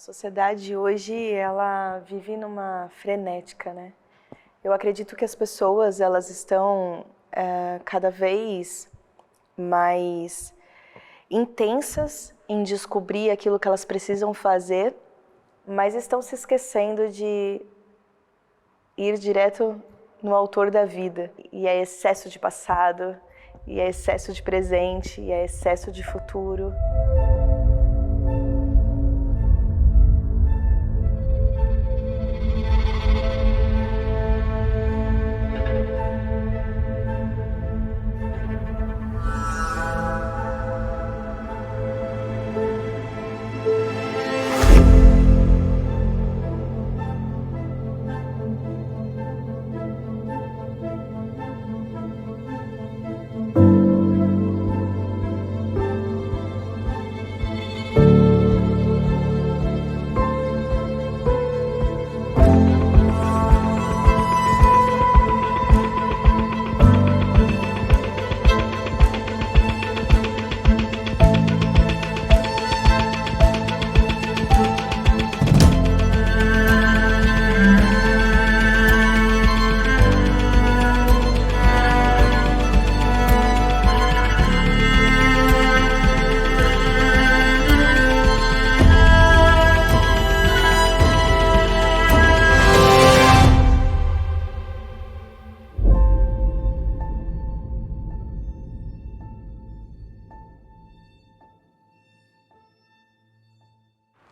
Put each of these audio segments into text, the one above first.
sociedade hoje, ela vive numa frenética, né? Eu acredito que as pessoas, elas estão cada vez mais intensas em descobrir aquilo que elas precisam fazer, mas estão se esquecendo de ir direto no autor da vida. E é excesso de passado, e é excesso de presente, e é excesso de futuro.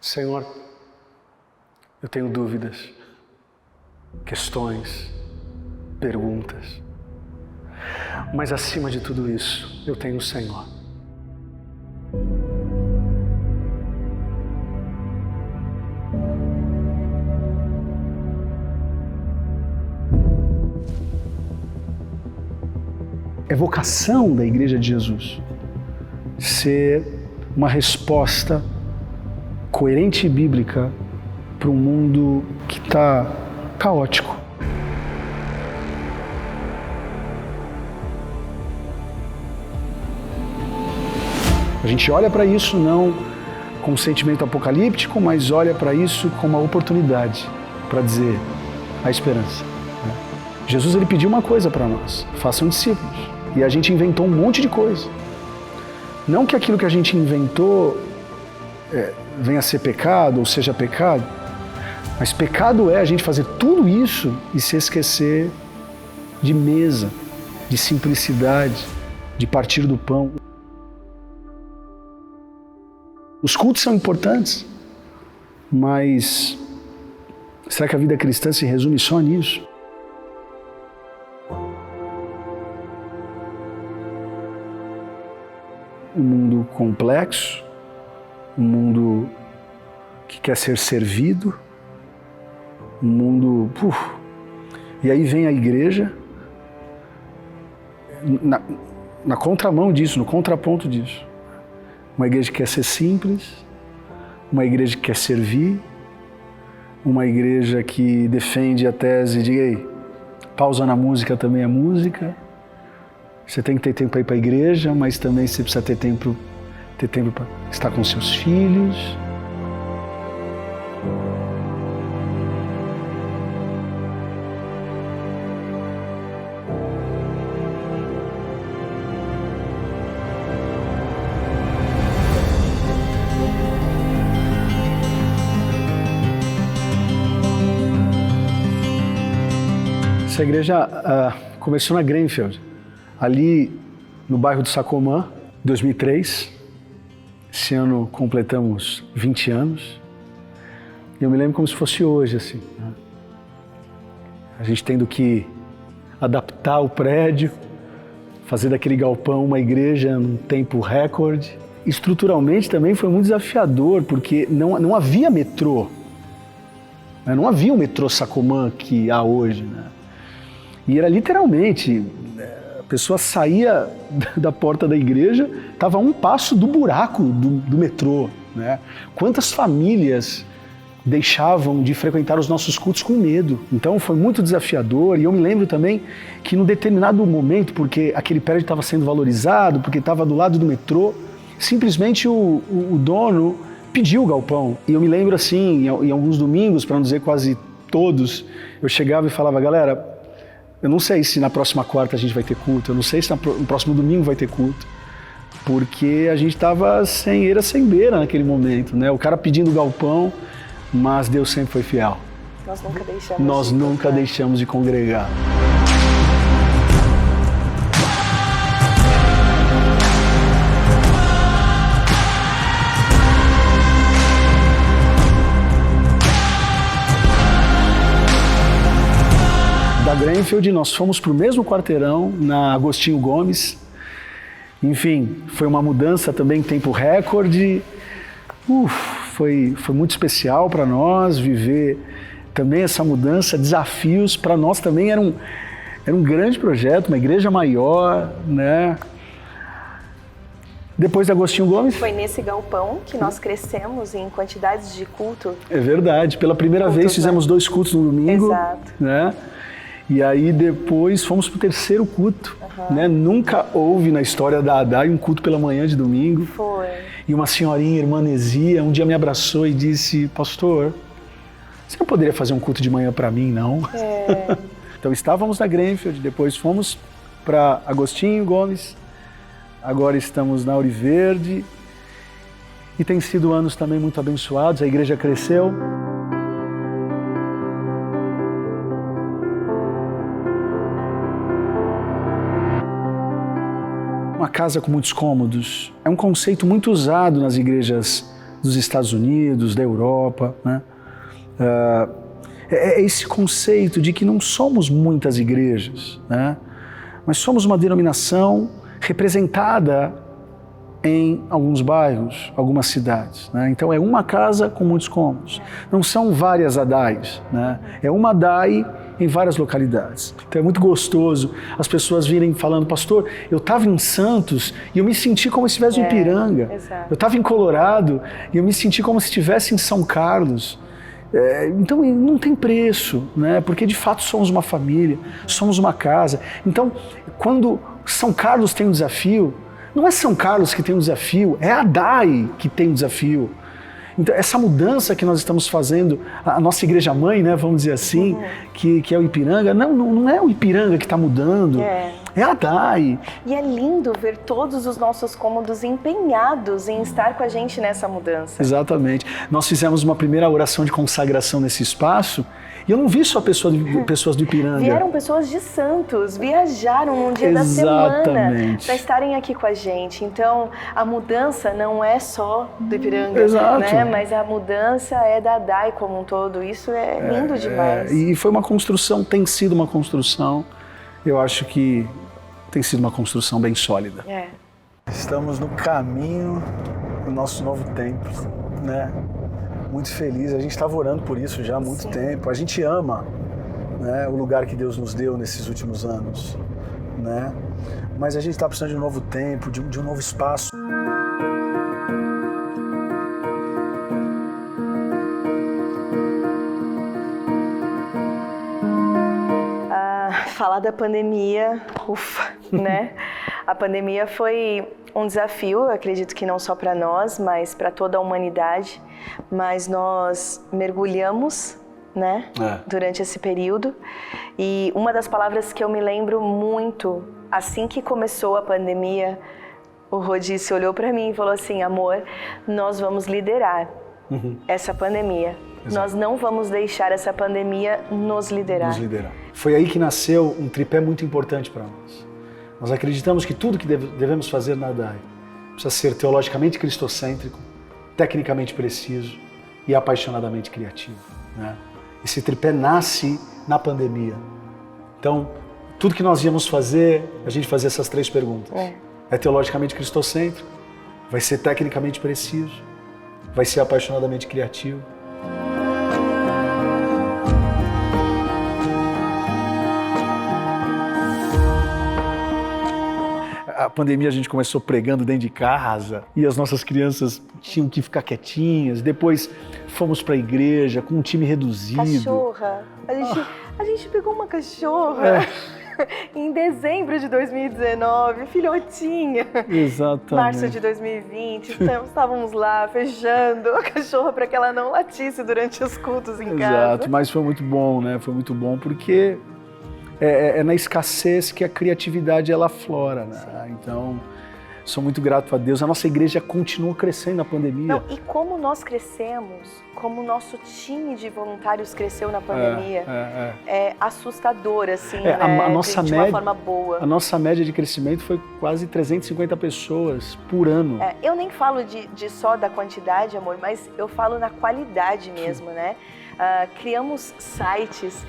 Senhor, eu tenho dúvidas, questões, perguntas, mas acima de tudo isso, eu tenho o Senhor. É vocação da Igreja de Jesus ser uma resposta coerente e bíblica para um mundo que está caótico. A gente olha para isso não com um sentimento apocalíptico, mas olha para isso como uma oportunidade para dizer a esperança. Jesus ele pediu uma coisa para nós: façam discípulos. E a gente inventou um monte de coisa. Não que aquilo que a gente inventou venha a ser pecado ou seja pecado, mas pecado é a gente fazer tudo isso e se esquecer de mesa, de simplicidade, de partir do pão. Os cultos são importantes, mas será que a vida cristã se resume só nisso? Um mundo complexo, um mundo que quer ser servido, um mundo... E aí vem a igreja na contramão disso, no contraponto disso. Uma igreja que quer ser simples, uma igreja que quer servir, uma igreja que defende a tese de ei, pausa na música também é música, você tem que ter tempo para ir para a igreja, mas também você precisa ter tempo para estar com seus filhos. Essa igreja começou na Grenfell, ali no bairro do Sacomã, 2003. Esse ano completamos 20 anos. E eu me lembro como se fosse hoje, assim. Né? A gente tendo que adaptar o prédio, fazer daquele galpão uma igreja num tempo recorde. Estruturalmente também foi muito desafiador, porque não havia metrô. Né? Não havia o metrô Sacomã que há hoje, né? E era literalmente, a pessoa saía da porta da igreja, estava a um passo do buraco do metrô, né? Quantas famílias deixavam de frequentar os nossos cultos com medo? Então foi muito desafiador. E eu me lembro também que num determinado momento, porque aquele prédio estava sendo valorizado, porque estava do lado do metrô, simplesmente o dono pediu o galpão. E eu me lembro assim, em alguns domingos, para não dizer quase todos, eu chegava e falava, galera, eu não sei se na próxima quarta a gente vai ter culto, eu não sei se no próximo domingo vai ter culto, porque a gente estava sem eira, sem beira naquele momento, né? O cara pedindo o galpão, mas Deus sempre foi fiel. Nós nunca deixamos de congregar. Da Grainfield, nós fomos para o mesmo quarteirão, na Agostinho Gomes. Enfim, foi uma mudança também em tempo recorde. Foi muito especial para nós viver também essa mudança, desafios. Para nós também era um grande projeto, uma igreja maior, né? Depois da Agostinho Gomes... Foi nesse galpão que nós crescemos em quantidades de culto. É verdade, pela primeira vez fizemos 2 cultos no domingo. Exato. Né? E aí depois fomos para o 3º culto. Né? Nunca houve na história da ADAI um culto pela manhã de domingo. Foi. E uma senhorinha, irmã Nesia, um dia me abraçou e disse, pastor, você não poderia fazer um culto de manhã para mim, não? Então estávamos na Grainfield, depois fomos para Agostinho Gomes, agora estamos na Auriverde e tem sido anos também muito abençoados, a igreja cresceu. Uma casa com muitos cômodos é um conceito muito usado nas igrejas dos Estados Unidos, da Europa, né? É esse conceito de que não somos muitas igrejas, né? Mas somos uma denominação representada em alguns bairros, algumas cidades, né? Então é uma casa com muitos cômodos. Não são várias ADAIs, né? É uma ADAI em várias localidades. Então é muito gostoso as pessoas virem falando, pastor, eu estava em Santos e eu me senti como se estivesse em Ipiranga. Exato. Eu estava em Colorado e eu me senti como se estivesse em São Carlos. Então não tem preço, né? Porque de fato somos uma família, somos uma casa. Então quando São Carlos tem um desafio, não é São Carlos que tem um desafio, é a ADAI que tem um desafio. Então, essa mudança que nós estamos fazendo, a nossa igreja mãe, né, vamos dizer assim, que é o Ipiranga, não é o Ipiranga que está mudando, é a ADAI. E é lindo ver todos os nossos cômodos empenhados em estar com a gente nessa mudança. Exatamente. Nós fizemos uma primeira oração de consagração nesse espaço, e eu não vi só pessoas do Ipiranga. Vieram pessoas de Santos, viajaram um dia da semana para estarem aqui com a gente. Então, a mudança não é só do Ipiranga, né? Mas a mudança é da ADAI como um todo. Isso é lindo demais. E foi uma construção, tem sido uma construção, eu acho que tem sido uma construção bem sólida. Estamos no caminho do nosso novo templo, né? Muito feliz, a gente estava orando por isso já há muito tempo. A gente ama, né, o lugar que Deus nos deu nesses últimos anos, né? Mas a gente está precisando de um novo tempo, de um novo espaço. Falar da pandemia, né? A pandemia foi um desafio, eu acredito que não só para nós, mas para toda a humanidade. Mas nós mergulhamos, né, durante esse período. E uma das palavras que eu me lembro muito, assim que começou a pandemia, o Rodice olhou para mim e falou assim, amor, nós vamos liderar essa pandemia. Exato. Nós não vamos deixar essa pandemia nos liderar. Foi aí que nasceu um tripé muito importante para nós. Nós acreditamos que tudo que devemos fazer na ADAI precisa ser teologicamente cristocêntrico, tecnicamente preciso e apaixonadamente criativo, né? Esse tripé nasce na pandemia. Então, tudo que nós íamos fazer, a gente fazia essas 3 perguntas. É teologicamente cristocêntrico, vai ser tecnicamente preciso, vai ser apaixonadamente criativo. A pandemia a gente começou pregando dentro de casa e as nossas crianças tinham que ficar quietinhas. Depois fomos para a igreja com um time reduzido. Cachorra. A gente pegou uma cachorra. em dezembro de 2019, filhotinha. Exatamente. Março de 2020, estávamos lá fechando a cachorra para que ela não latisse durante os cultos em casa. Exato, mas foi muito bom, né? Foi muito bom porque é na escassez que a criatividade ela aflora, né? Então, sou muito grato a Deus. A nossa igreja continua crescendo na pandemia. Não, e como nós crescemos, como o nosso time de voluntários cresceu na pandemia, é assustador, assim, né? A nossa de média, uma forma boa. A nossa média de crescimento foi quase 350 pessoas por ano. Eu nem falo de só da quantidade, amor, mas eu falo na qualidade mesmo, né? Criamos sites,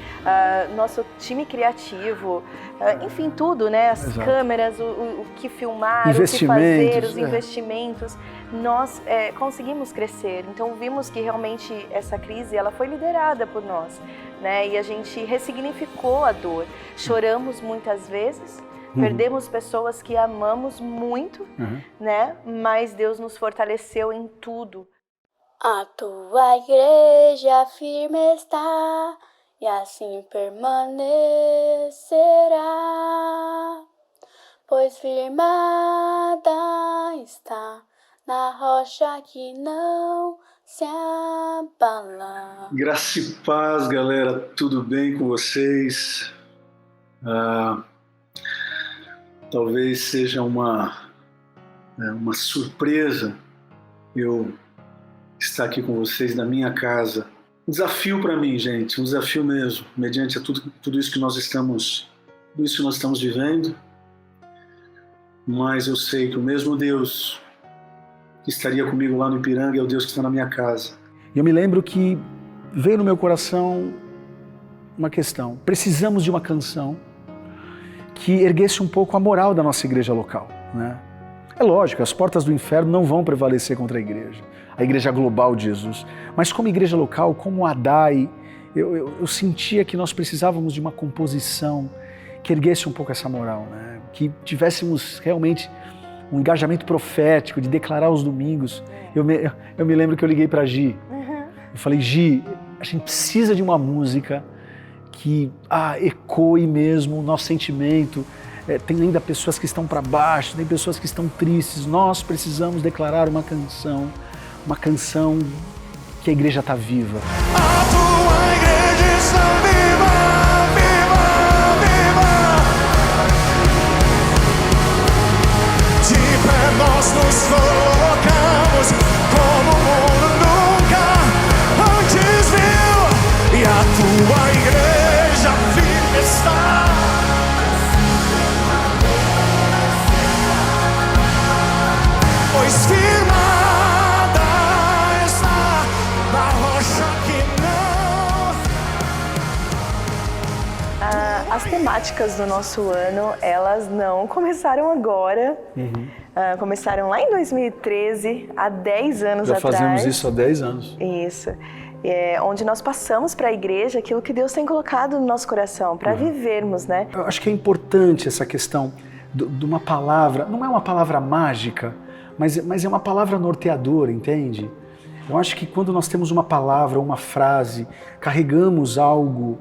nosso time criativo, enfim, tudo, né? As Exato. câmeras, o que filmar, o que fazer, os investimentos. Nós conseguimos crescer, então vimos que realmente essa crise ela foi liderada por nós, né? E a gente ressignificou a dor. Choramos muitas vezes, perdemos pessoas que amamos muito, né? Mas Deus nos fortaleceu em tudo. A tua igreja firme está e assim permanecerá, pois firmada está na rocha que não se abala. Graça e paz, galera, tudo bem com vocês? Talvez seja uma surpresa eu estar aqui com vocês na minha casa. Um desafio para mim, gente, um desafio mesmo, mediante a tudo isso que nós estamos vivendo. Mas eu sei que o mesmo Deus que estaria comigo lá no Ipiranga é o Deus que está na minha casa. E eu me lembro que veio no meu coração uma questão. Precisamos de uma canção que erguesse um pouco a moral da nossa igreja local, né? É lógico, as portas do inferno não vão prevalecer contra a igreja global de Jesus. Mas como igreja local, como ADAI, eu sentia que nós precisávamos de uma composição que erguesse um pouco essa moral, né? Que tivéssemos realmente um engajamento profético de declarar os domingos. Eu me lembro que eu liguei para Gi. Eu falei, Gi, a gente precisa de uma música que ecoe mesmo o nosso sentimento. Tem ainda pessoas que estão para baixo, tem pessoas que estão tristes. Nós precisamos declarar uma canção que a igreja está viva. A tua igreja está viva, viva, viva. De pé nós nos colocamos como o mundo nunca antes viu. E a tua igreja firme está. Pois firmada está na rocha que não. As temáticas do nosso ano, elas não começaram agora. Começaram lá em 2013, há 10 anos Já atrás. fazemos isso há 10 anos. Isso. Onde nós passamos para a igreja aquilo que Deus tem colocado no nosso coração, para vivermos, né? Eu acho que é importante essa questão de uma palavra, não é uma palavra mágica, mas é uma palavra norteadora, entende? Eu acho que quando nós temos uma palavra, uma frase, carregamos algo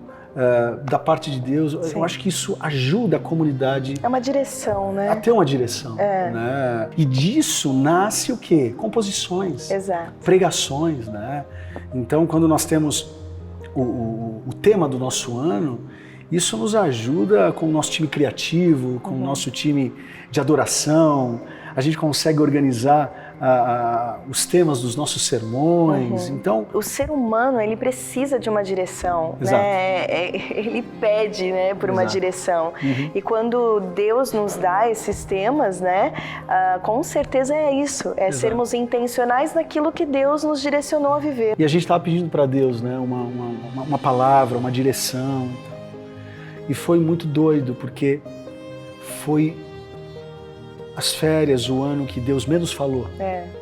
da parte de Deus, Sim. eu acho que isso ajuda a comunidade É uma direção, né? a ter uma direção. Né? E disso nasce o quê? Composições, Exato. pregações. Né? Então, quando nós temos o tema do nosso ano, isso nos ajuda com o nosso time criativo, com o nosso time de adoração. A gente consegue organizar os temas dos nossos sermões. Então, o ser humano, ele precisa de uma direção, Exato. né? Ele pede, né, por uma Exato. direção. E quando Deus nos dá esses temas, né, com certeza é isso, Exato. sermos intencionais naquilo que Deus nos direcionou a viver. E a gente estava pedindo para Deus, né, uma palavra, uma direção. E foi muito doido, porque foi as férias, o ano que Deus menos falou.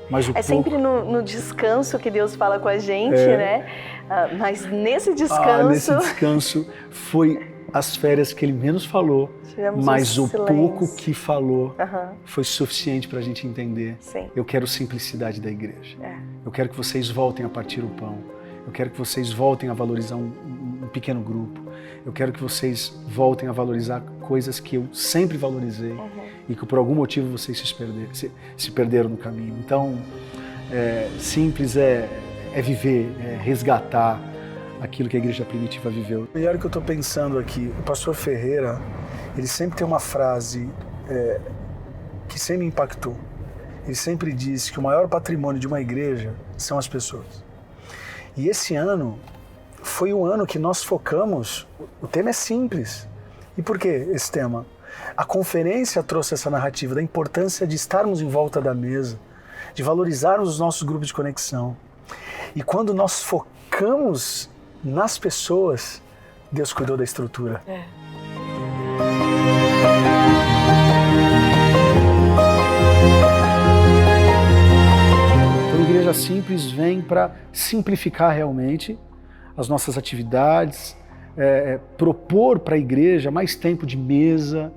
Mas Sempre no descanso que Deus fala com a gente, né? Mas nesse descanso... nesse descanso foi as férias que Ele menos falou, mas o pouco que falou foi suficiente para a gente entender. Sim. Eu quero simplicidade da igreja. Eu quero que vocês voltem a partir o pão. Eu quero que vocês voltem a valorizar um pequeno grupo. Eu quero que vocês voltem a valorizar coisas que eu sempre valorizei e que por algum motivo vocês se perderam no caminho. Então, simples é viver, é resgatar aquilo que a igreja primitiva viveu. E olha o que eu estou pensando aqui, o pastor Ferreira, ele sempre tem uma frase que sempre me impactou. Ele sempre diz que o maior patrimônio de uma igreja são as pessoas. E esse ano foi o ano que nós focamos, o tema é simples. E por que esse tema? A conferência trouxe essa narrativa da importância de estarmos em volta da mesa, de valorizarmos os nossos grupos de conexão. E quando nós focamos nas pessoas, Deus cuidou da estrutura. Então, a Igreja Simples vem para simplificar realmente as nossas atividades, propor para a igreja mais tempo de mesa.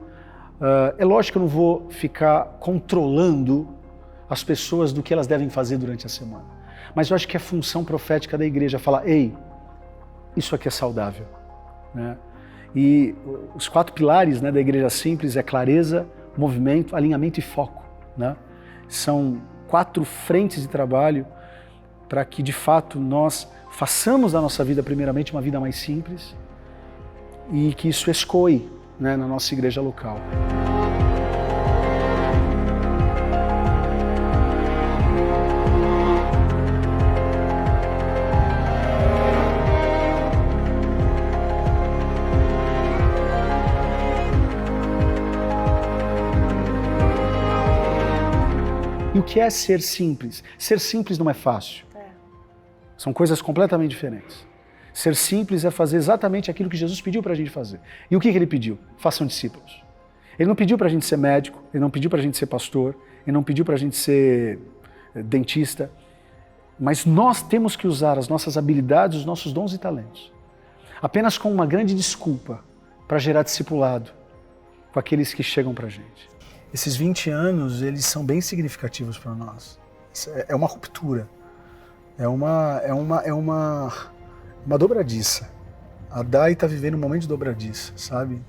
É lógico que eu não vou ficar controlando as pessoas do que elas devem fazer durante a semana. Mas eu acho que é a função profética da igreja falar, ei, isso aqui é saudável, né? E os 4 pilares, né, da Igreja Simples é clareza, movimento, alinhamento e foco, né? São 4 frentes de trabalho para que de fato nós façamos da nossa vida primeiramente uma vida mais simples e que isso escoe, né, na nossa igreja local. E o que é ser simples? Ser simples não é fácil. São coisas completamente diferentes. Ser simples é fazer exatamente aquilo que Jesus pediu para a gente fazer. E o que ele pediu? Façam discípulos. Ele não pediu para a gente ser médico, ele não pediu para a gente ser pastor, ele não pediu para a gente ser dentista, mas nós temos que usar as nossas habilidades, os nossos dons e talentos, apenas com uma grande desculpa para gerar discipulado com aqueles que chegam para a gente. Esses 20 anos, eles são bem significativos para nós. É uma ruptura, é uma dobradiça. A Dai está vivendo um momento de dobradiça, sabe?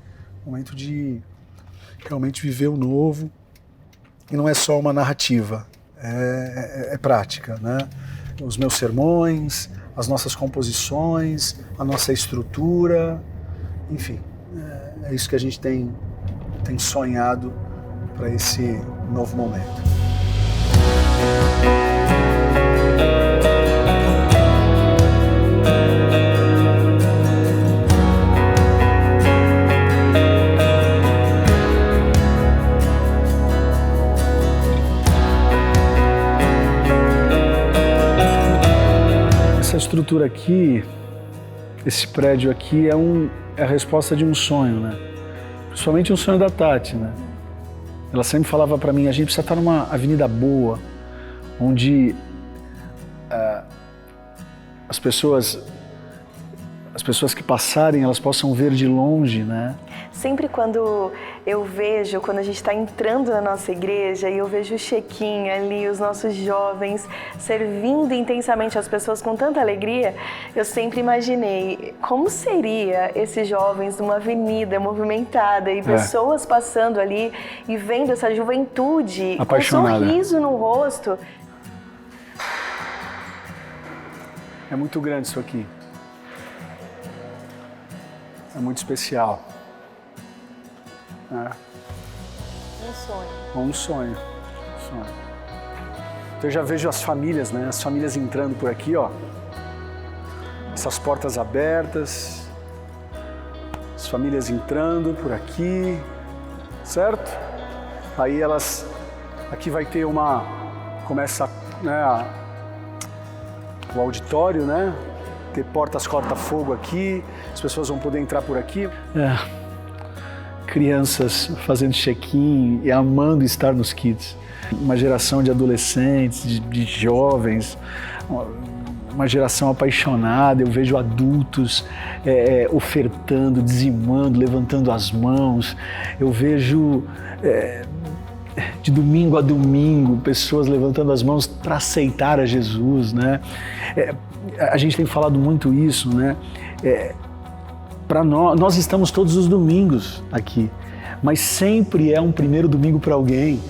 Um momento de realmente viver o novo. E não é só uma narrativa, é prática, né? Os meus sermões, as nossas composições, a nossa estrutura, enfim, é isso que a gente tem sonhado para esse novo momento. Essa estrutura aqui, esse prédio aqui é a resposta de um sonho, né? Principalmente um sonho da Tati, né? Ela sempre falava para mim, a gente precisa estar numa avenida boa, onde as pessoas que passarem, elas possam ver de longe, né? Sempre quando a gente está entrando na nossa igreja e eu vejo o Chequinho ali, os nossos jovens servindo intensamente as pessoas com tanta alegria, eu sempre imaginei como seria esses jovens numa avenida movimentada e pessoas passando ali e vendo essa juventude apaixonada, com um sorriso no rosto. É muito grande isso aqui. É muito especial. Um sonho. Então eu já vejo as famílias, né? As famílias entrando por aqui, ó. Essas portas abertas. As famílias entrando por aqui, certo? Aí elas... Aqui vai ter começa, né, o auditório, né? Ter portas corta-fogo aqui. As pessoas vão poder entrar por aqui. Crianças fazendo check-in e amando estar nos kids. Uma geração de adolescentes, de jovens, uma geração apaixonada. Eu vejo adultos ofertando, dizimando, levantando as mãos. Eu vejo de domingo a domingo pessoas levantando as mãos para aceitar a Jesus, né? A gente tem falado muito isso, né? para nós estamos todos os domingos aqui, mas sempre é um primeiro domingo para alguém.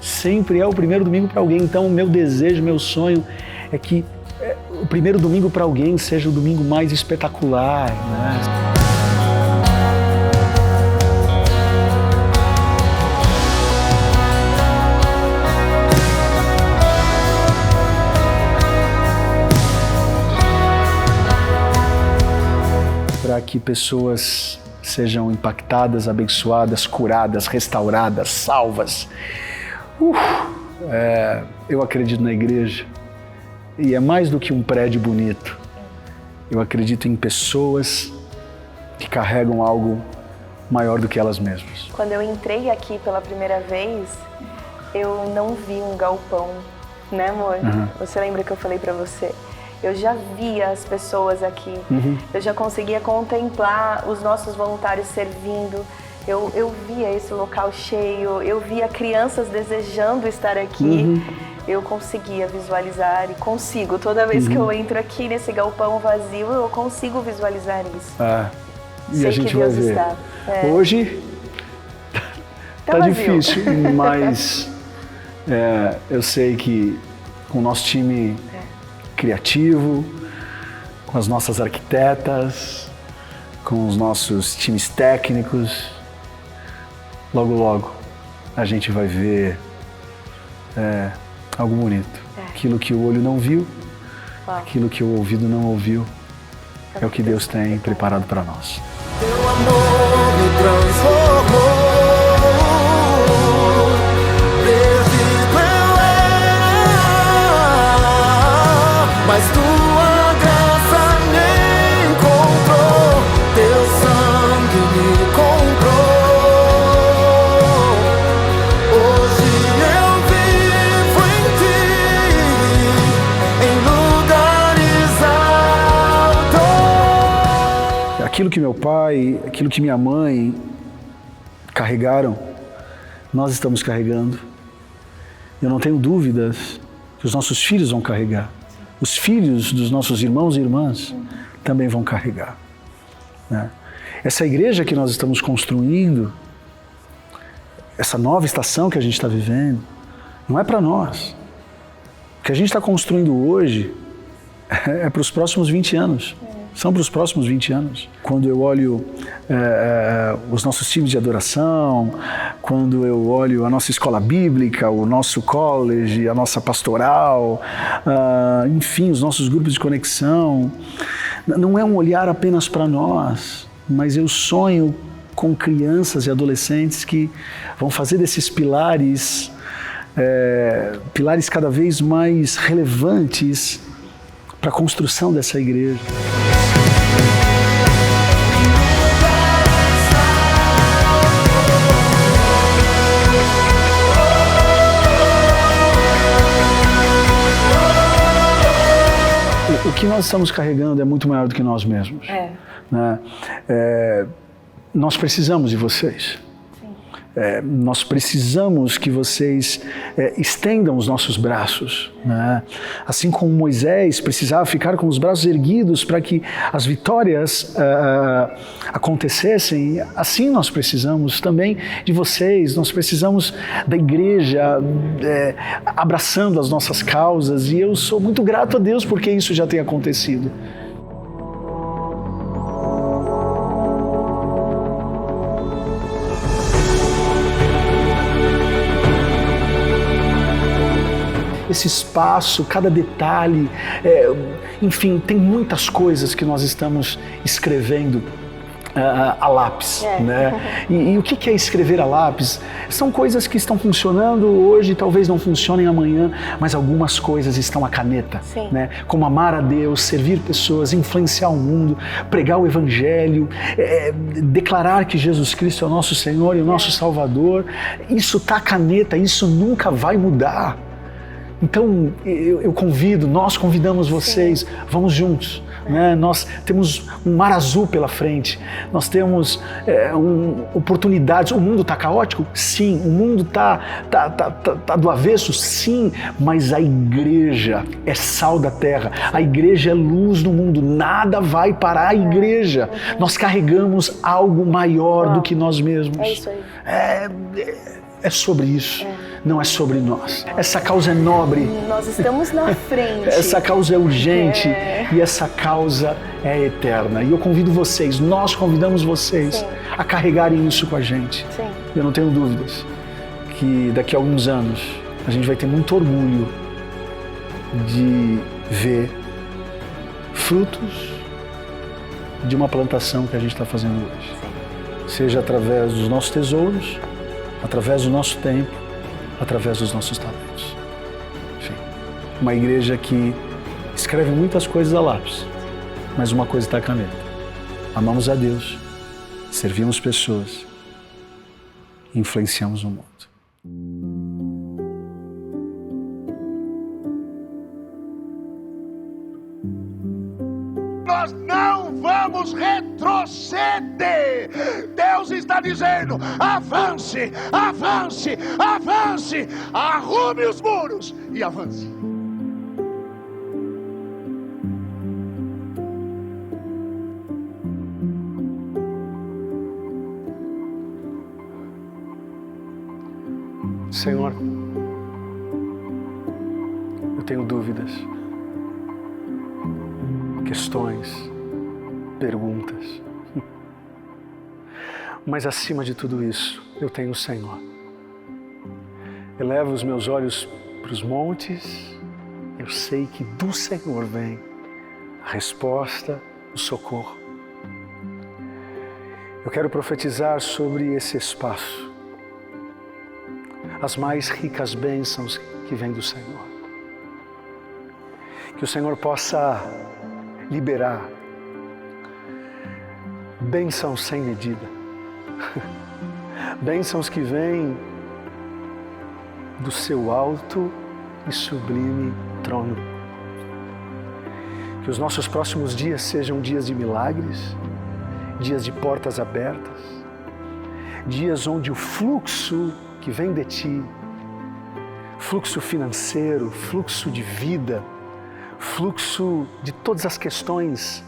Sempre é o primeiro domingo para alguém. Então, o meu desejo, meu sonho é que o primeiro domingo para alguém seja o domingo mais espetacular, né? Para que pessoas sejam impactadas, abençoadas, curadas, restauradas, salvas. Eu acredito na igreja e é mais do que um prédio bonito. Eu acredito em pessoas que carregam algo maior do que elas mesmas. Quando eu entrei aqui pela primeira vez, eu não vi um galpão, né, amor? Você lembra que eu falei pra você? Eu já via as pessoas aqui, eu já conseguia contemplar os nossos voluntários servindo, eu via esse local cheio, eu via crianças desejando estar aqui, eu conseguia visualizar e consigo. Toda vez que eu entro aqui nesse galpão vazio, eu consigo visualizar isso. E sei a gente que Deus vai ver. Está. Hoje tá difícil, mas eu sei que com o nosso time criativo, com as nossas arquitetas, com os nossos times técnicos, logo, logo a gente vai ver algo bonito. Aquilo que o olho não viu, aquilo que o ouvido não ouviu, é o que Deus tem preparado para nós. Teu amor me transformou, perdido eu era, mas tua graça me encontrou, teu sangue me comprou. Hoje eu vivo em ti, em lugares altos. Aquilo que meu pai, aquilo que minha mãe carregaram, nós estamos carregando. Eu não tenho dúvidas que os nossos filhos vão carregar. Os filhos dos nossos irmãos e irmãs também vão carregar, né? Essa igreja que nós estamos construindo, essa nova estação que a gente está vivendo, não é para nós. O que a gente está construindo hoje é para os próximos 20 anos. São para os próximos 20 anos. Quando eu olho os nossos times de adoração, quando eu olho a nossa escola bíblica, o nosso college, a nossa pastoral, enfim, os nossos grupos de conexão, não é um olhar apenas para nós, mas eu sonho com crianças e adolescentes que vão fazer desses pilares, pilares cada vez mais relevantes para a construção dessa igreja. O que nós estamos carregando é muito maior do que nós mesmos. Né? Nós precisamos de vocês. Nós precisamos que vocês estendam os nossos braços, né? Assim como Moisés precisava ficar com os braços erguidos para que as vitórias acontecessem, assim nós precisamos também de vocês. Nós precisamos da igreja abraçando as nossas causas, e eu sou muito grato a Deus porque isso já tem acontecido. Esse espaço, cada detalhe, enfim, tem muitas coisas que nós estamos escrevendo a lápis, né? E o que é escrever a lápis? São coisas que estão funcionando hoje, talvez não funcionem amanhã, mas algumas coisas estão à caneta, né? Como amar a Deus, servir pessoas, influenciar o mundo, pregar o Evangelho, declarar que Jesus Cristo é o nosso Senhor e o nosso Salvador. Isso está à caneta, isso nunca vai mudar. Então, nós convidamos vocês, vamos juntos, né? Nós temos um mar azul pela frente, nós temos oportunidades. O mundo está caótico? Sim. O mundo está do avesso? Sim. Mas a igreja é sal da terra, a igreja é luz no mundo, nada vai parar a igreja. Nós carregamos algo maior do que nós mesmos. É isso aí. É sobre isso, não é sobre nós. Essa causa é nobre. Nós estamos na frente. Essa causa é urgente e essa causa é eterna. E eu convido vocês, nós convidamos vocês a carregarem isso com a gente. Sim. Eu não tenho dúvidas que daqui a alguns anos a gente vai ter muito orgulho de ver frutos de uma plantação que a gente está fazendo hoje. Seja através dos nossos tesouros, através do nosso tempo, através dos nossos talentos. Enfim, uma igreja que escreve muitas coisas a lápis, mas uma coisa está a caneta. Amamos a Deus, servimos pessoas, influenciamos o mundo. Nós não vamos retroceder. Deus está dizendo: avance, avance, avance, arrume os muros e avance. Senhor, eu tenho dúvidas, questões, perguntas. Mas acima de tudo isso, eu tenho o Senhor. Elevo os meus olhos para os montes, eu sei que do Senhor vem a resposta, o socorro. Eu quero profetizar sobre esse espaço as mais ricas bênçãos que vêm do Senhor. Que o Senhor possa liberar bênçãos sem medida, bênçãos que vêm do seu alto e sublime trono. Que os nossos próximos dias sejam dias de milagres, dias de portas abertas, dias onde o fluxo que vem de Ti, fluxo financeiro, fluxo de vida, fluxo de todas as questões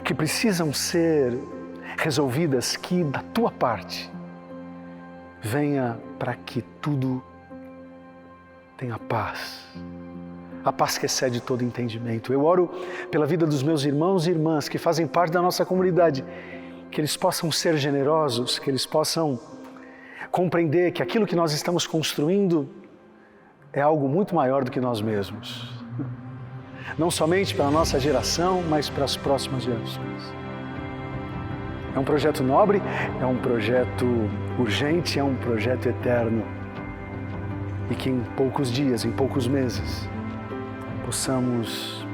que precisam ser resolvidas, que da Tua parte venha para que tudo tenha paz, a paz que excede todo entendimento. Eu oro pela vida dos meus irmãos e irmãs que fazem parte da nossa comunidade, que eles possam ser generosos, que eles possam compreender que aquilo que nós estamos construindo é algo muito maior do que nós mesmos. Não somente para a nossa geração, mas para as próximas gerações. É um projeto nobre, é um projeto urgente, é um projeto eterno. E que em poucos dias, em poucos meses, possamos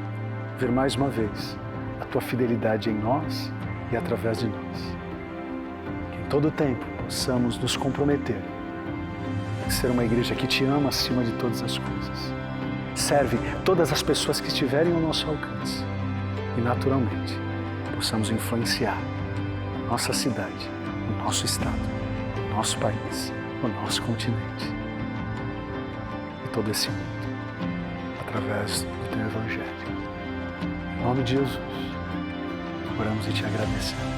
ver mais uma vez a Tua fidelidade em nós e através de nós. Que em todo o tempo possamos nos comprometer a ser uma igreja que Te ama acima de todas as coisas. Serve todas as pessoas que estiverem ao nosso alcance e, naturalmente, possamos influenciar a nossa cidade, o nosso estado, o nosso país, o nosso continente e todo esse mundo, através do Teu Evangelho. Em nome de Jesus, oramos e Te agradecemos.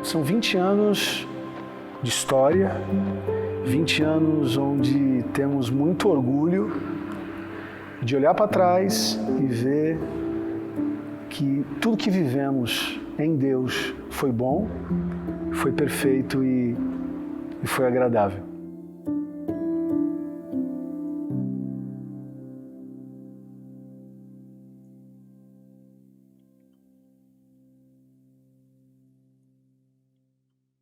São 20 anos de história, 20 anos onde temos muito orgulho de olhar para trás e ver que tudo que vivemos em Deus foi bom, foi perfeito e foi agradável.